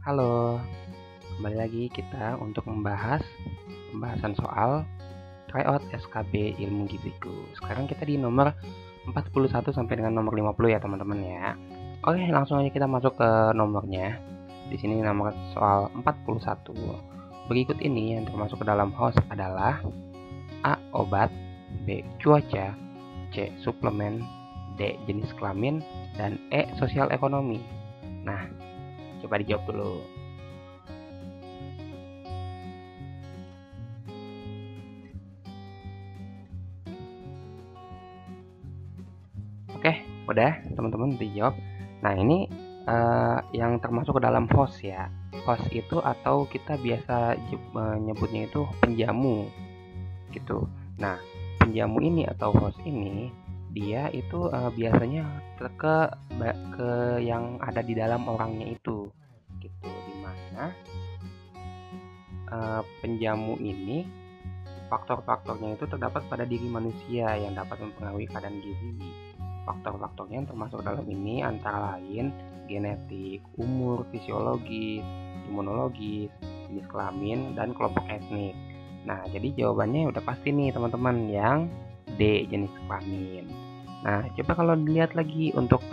Halo, kembali lagi kita untuk membahas pembahasan soal tryout SKB Ilmu Giziku. Sekarang kita di nomor 41 sampai dengan nomor 50 ya teman-teman ya. Oke, langsung aja kita masuk ke nomornya. Di sini nomor soal 41. Berikut ini yang termasuk ke dalam host adalah A. Obat, B. Cuaca, C. Suplemen, D. Jenis kelamin, dan E. Sosial ekonomi. Nah, coba dijawab dulu. Oke, udah teman-teman dijawab. Nah, ini yang termasuk ke dalam host ya. Host itu atau kita biasa menyebutnya itu penjamu gitu. Nah, penjamu ini atau host ini dia itu biasanya ke yang ada di dalam orangnya itu gitu. Dimana penjamu ini faktor-faktornya itu terdapat pada diri manusia yang dapat mempengaruhi keadaan gizi. Faktor-faktornya yang termasuk dalam ini antara lain genetik, umur, fisiologis, imunologis, jenis kelamin, dan kelompok etnik. Nah, jadi jawabannya udah pasti nih teman-teman, yang D, jenis kelamin. Nah, coba kalau dilihat lagi untuk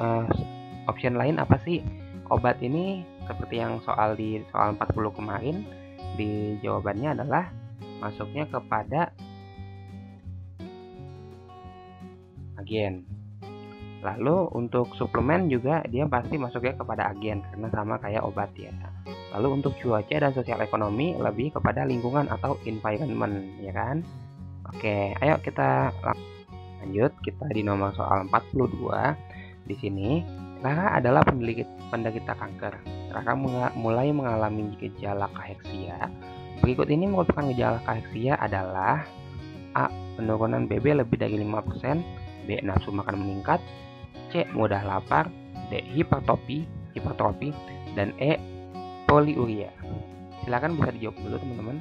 option lain apa sih? Obat ini seperti yang di soal 40 kemarin, di jawabannya adalah masuknya kepada agen. Lalu untuk suplemen juga dia pasti masuknya kepada agen karena sama kayak obat ya. Lalu untuk cuaca dan sosial ekonomi lebih kepada lingkungan atau environment ya kan. Oke, ayo kita lanjut. Kita di nomor soal 42. Di sini Raka adalah penderita kanker. Raka mulai mengalami gejala kaheksia. Berikut ini merupakan gejala kaheksia adalah A. Penurunan BB lebih dari 5%, B. Nafsu makan meningkat, C. Mudah lapar, D. Hipertrofi, dan E. Poliuria. Silakan bisa dijawab dulu teman-teman.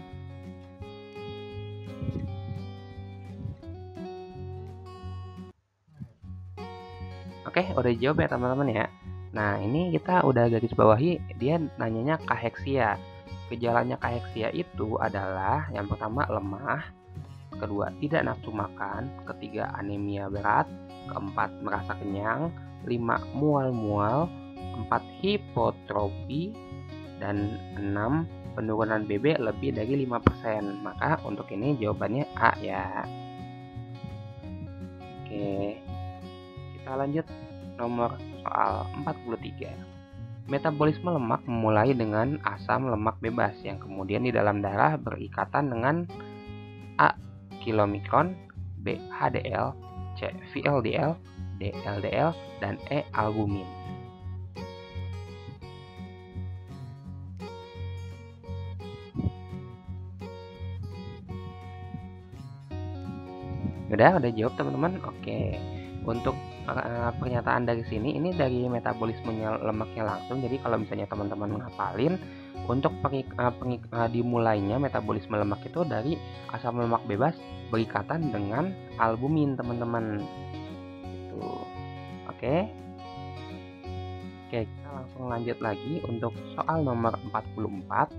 Oke, udah dijawab ya teman-teman ya. Nah, ini kita udah garis bawahi, dia nanyanya kaheksia. Gejalanya kaheksia itu adalah yang pertama lemah, kedua tidak nafsu makan, ketiga anemia berat, keempat merasa kenyang, 5 mual-mual, 4 hipotrofi, dan 6 penurunan BB lebih dari 5%. Maka untuk ini jawabannya A ya. Oke, kita lanjut nomor soal 43. Metabolisme lemak memulai dengan asam lemak bebas yang kemudian di dalam darah berikatan dengan A. Kilomikron, B. HDL, C. VLDL, D. LDL, dan E. albumin. Udah jawab teman-teman? Oke. Untuk pernyataan dari sini, ini dari metabolismenya lemaknya langsung. Jadi kalau misalnya teman-teman ngapalin, untuk dimulainya metabolisme lemak itu dari asam lemak bebas berikatan dengan albumin teman-teman. Gitu. Oke, kita langsung lanjut lagi untuk soal nomor 44.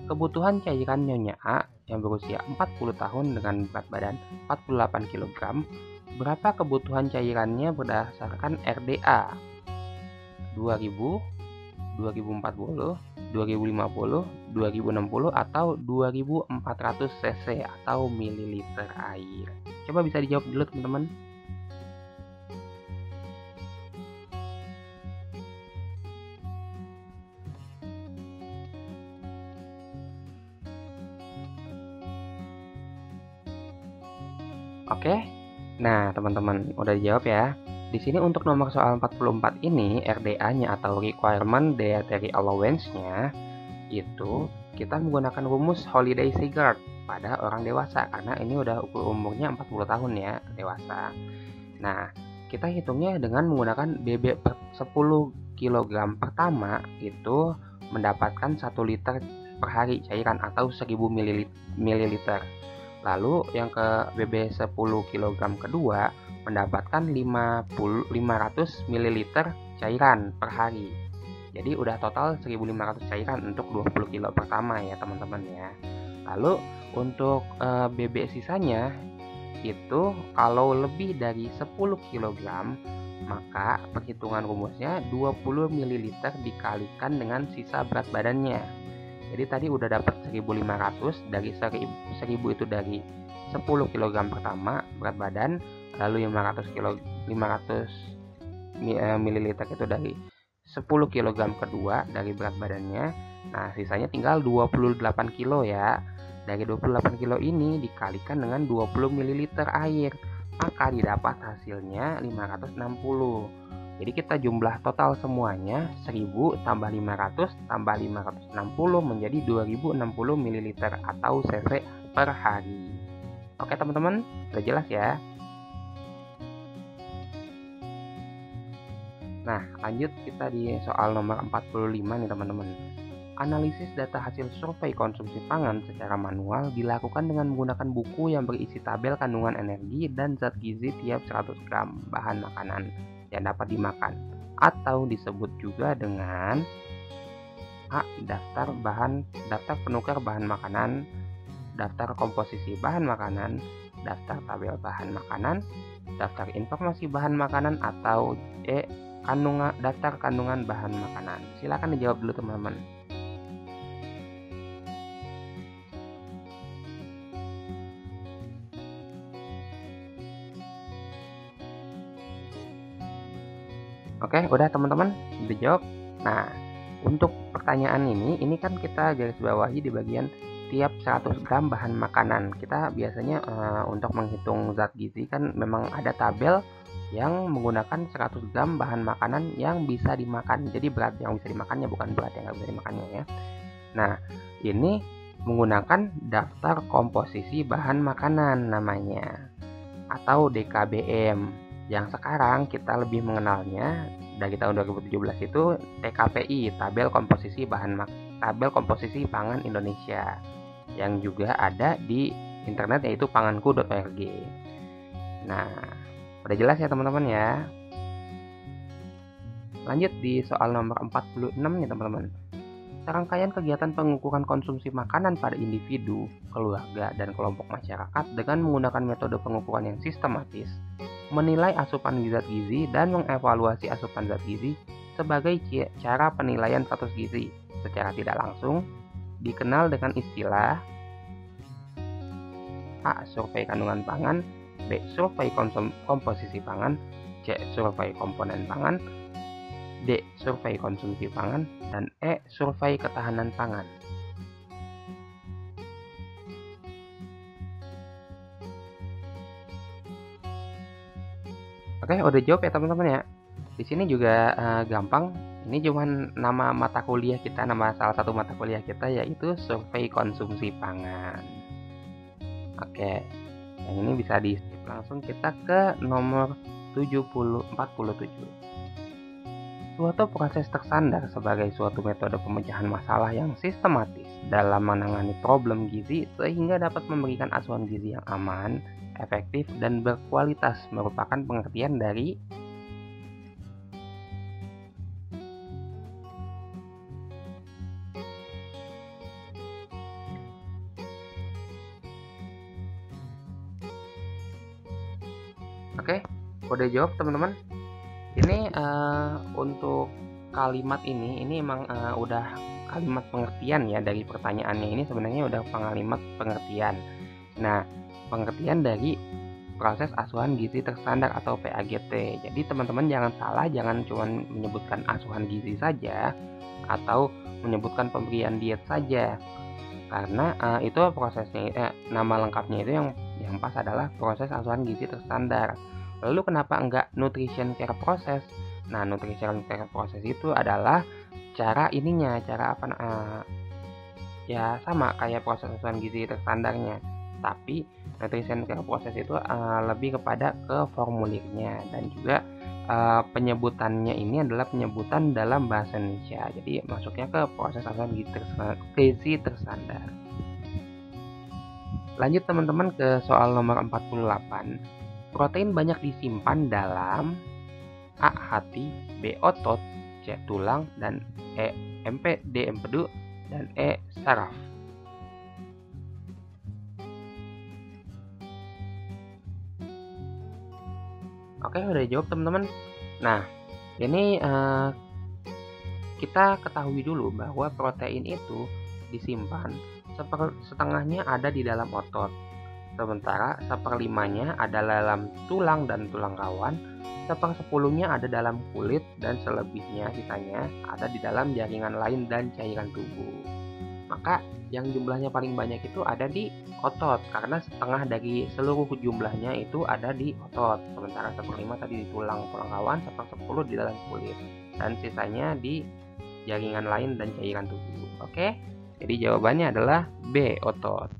Kebutuhan cairan Nyonya A yang berusia 40 tahun dengan berat badan 48 kg, berapa kebutuhan cairannya berdasarkan RDA? 2000, 2040, 2050, 2060, atau 2400 cc atau mililiter air. Coba bisa dijawab dulu teman-teman. Oke. Nah, teman-teman udah dijawab ya. Di sini untuk nomor soal 44 ini RDA-nya atau requirement dietary allowance-nya itu kita menggunakan rumus Holiday Sigurd pada orang dewasa karena ini udah umurnya 40 tahun ya, dewasa. Nah, kita hitungnya dengan menggunakan BB per 10 kg pertama itu mendapatkan 1 liter per hari cairan atau 1000 ml. Lalu yang ke BB 10 kg kedua mendapatkan 500 ml cairan per hari. Jadi udah total 1.500 cairan untuk 20 kilo pertama ya teman-teman ya. Lalu untuk BB sisanya itu kalau lebih dari 10 kg, maka perhitungan rumusnya 20 ml dikalikan dengan sisa berat badannya. Jadi tadi udah dapat 1.500, dari 1.000 itu dari 10 kg pertama berat badan, lalu 500 ml itu dari 10 kg kedua dari berat badannya. Nah, sisanya tinggal 28 kilo ya. Dari 28 kilo ini dikalikan dengan 20 ml air, maka didapat hasilnya 560. Jadi kita jumlah total semuanya 1000 tambah 500 tambah 560 menjadi 2060 ml atau cc per hari. Oke teman-teman, udah jelas ya? Nah, lanjut kita di soal nomor 45 nih teman-teman. Analisis data hasil survei konsumsi pangan secara manual dilakukan dengan menggunakan buku yang berisi tabel kandungan energi dan zat gizi tiap 100 gram bahan makanan yang dapat dimakan, atau disebut juga dengan A. Daftar penukar bahan makanan, daftar komposisi bahan makanan, daftar tabel bahan makanan, daftar informasi bahan makanan, atau E. Daftar kandungan bahan makanan. Silakan dijawab dulu teman-teman. Oke, udah teman-teman dijawab. Nah, untuk pertanyaan ini kan kita garis bawahi di bagian tiap 100 gram bahan makanan. Kita biasanya untuk menghitung zat gizi kan memang ada tabel yang menggunakan 100 gram bahan makanan yang bisa dimakan. Jadi berat yang bisa dimakannya, bukan berat yang nggak bisa dimakannya ya. Nah, ini menggunakan daftar komposisi bahan makanan namanya, atau DKBM. Yang sekarang kita lebih mengenalnya dari tahun 2017 itu TKPI, tabel komposisi pangan Indonesia, yang juga ada di internet yaitu panganku.org. Nah, udah jelas ya teman-teman ya. Lanjut di soal nomor 46 nih teman-teman. Serangkaian kegiatan pengukuran konsumsi makanan pada individu, keluarga, dan kelompok masyarakat dengan menggunakan metode pengukuran yang sistematis, menilai asupan zat gizi dan mengevaluasi asupan zat gizi sebagai cara penilaian status gizi secara tidak langsung dikenal dengan istilah A. Survei kandungan pangan, B. Survei komposisi pangan, C. Survei komponen pangan, D. Survei konsumsi pangan, dan E. Survei ketahanan pangan. Oke, udah jawab ya teman-teman ya. Di sini juga gampang. Ini cuman nama mata kuliah kita, nama salah satu mata kuliah kita yaitu survei konsumsi pangan. Oke, yang ini bisa di skip, langsung kita ke nomor 47. Suatu proses tersandar sebagai suatu metode pemecahan masalah yang sistematis dalam menangani problem gizi sehingga dapat memberikan asupan gizi yang aman, efektif, dan berkualitas merupakan pengertian dari Oke, udah jawab teman-teman. Ini untuk kalimat ini emang udah kalimat pengertian ya dari pertanyaannya. Ini sebenarnya udah kalimat pengertian. Nah, pengertian dari proses asuhan gizi terstandar atau PAGT. Jadi teman-teman jangan salah, jangan cuma menyebutkan asuhan gizi saja atau menyebutkan pemberian diet saja, karena itu prosesnya nama lengkapnya itu yang pas adalah proses asuhan gizi terstandar. Lalu kenapa enggak nutrition care process? Nah, nutrition care process itu adalah cara apa ya sama kayak proses asuhan gizi terstandarnya, tapi nutrition care process itu lebih kepada ke formulirnya, dan juga penyebutannya ini adalah penyebutan dalam bahasa Indonesia. Jadi masuknya ke proses asuhan gizi terstandar. Lanjut teman-teman ke soal nomor 48. Protein banyak disimpan dalam A. Hati, B. Otot, C. Tulang, dan E. Empe, D. Empedu, dan E. Saraf. Oke, udah jawab teman-teman. Nah, ini kita ketahui dulu bahwa protein itu disimpan setengahnya ada di dalam otot, sementara seperlimanya ada dalam tulang dan tulang rawan, sepersepuluhnya ada dalam kulit, dan selebihnya sisanya ada di dalam jaringan lain dan cairan tubuh. Maka yang jumlahnya paling banyak itu ada di otot, karena setengah dari seluruh jumlahnya itu ada di otot, sementara seperlima tadi di tulang rawan, sepersepuluh di dalam kulit, dan sisanya di jaringan lain dan cairan tubuh. Oke, jadi jawabannya adalah B, otot.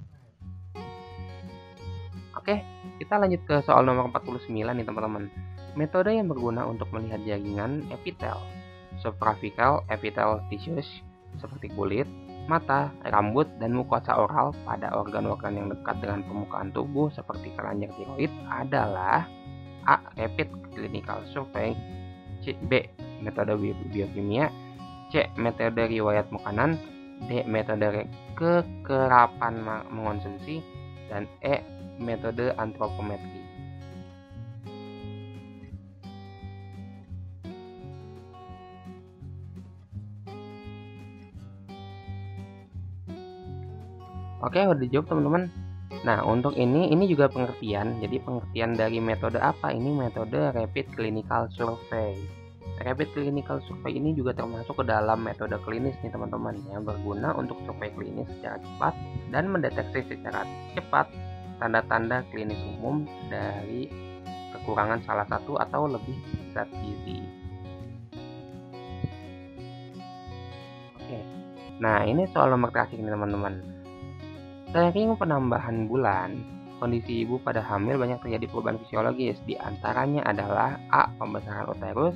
Oke, kita lanjut ke soal nomor 49 nih teman-teman. Metode yang berguna untuk melihat jaringan epitel, suprafical epithelial tissues seperti kulit, mata, rambut, dan mukosa oral pada organ-organ yang dekat dengan permukaan tubuh seperti keranjang tiroid adalah A. Rapid clinical survey, B. Metode biokimia, C. Metode riwayat makanan, D. Metode kekerapan mengonsumsi, dan E. Metode antropometri. Oke, udah dijawab teman-teman. Nah, untuk ini juga pengertian. Jadi pengertian dari metode apa? Ini metode rapid clinical survey. Rapid clinical survey ini juga termasuk ke dalam metode klinis nih teman-teman, yang berguna untuk survei klinis secara cepat dan mendeteksi secara cepat tanda-tanda klinis umum dari kekurangan salah satu atau lebih zat gizi. Oke. Nah, ini soal nomor terakhir nih teman-teman. Seiring penambahan bulan, kondisi ibu pada hamil banyak terjadi perubahan fisiologis. Di antaranya adalah A. Pembesaran uterus,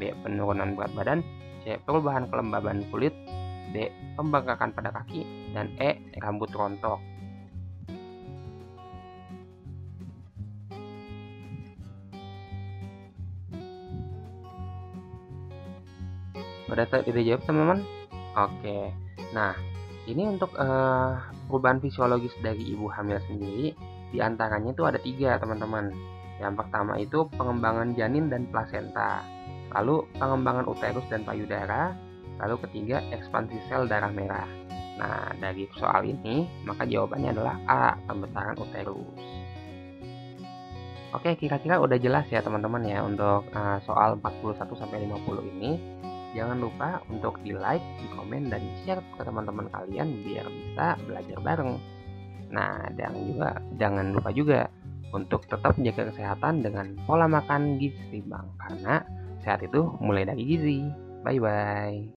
B. Penurunan berat badan, C. Perubahan kelembaban kulit, D. Pembengkakan pada kaki, dan E. Rambut rontok. Udah jawab teman-teman? Oke. Nah, ini untuk perubahan fisiologis dari ibu hamil sendiri, diantaranya itu ada 3 teman-teman. Yang pertama itu pengembangan janin dan plasenta, lalu pengembangan uterus dan payudara, lalu ketiga ekspansi sel darah merah. Nah, dari soal ini maka jawabannya adalah A. Pembesaran uterus. Oke, kira-kira udah jelas ya teman-teman ya untuk soal 41-50 ini. Jangan lupa untuk di like, di komen, dan di share ke teman-teman kalian biar bisa belajar bareng. Nah, dan juga jangan lupa juga untuk tetap menjaga kesehatan dengan pola makan gizi seimbang, karena sehat itu mulai dari gizi. Bye-bye.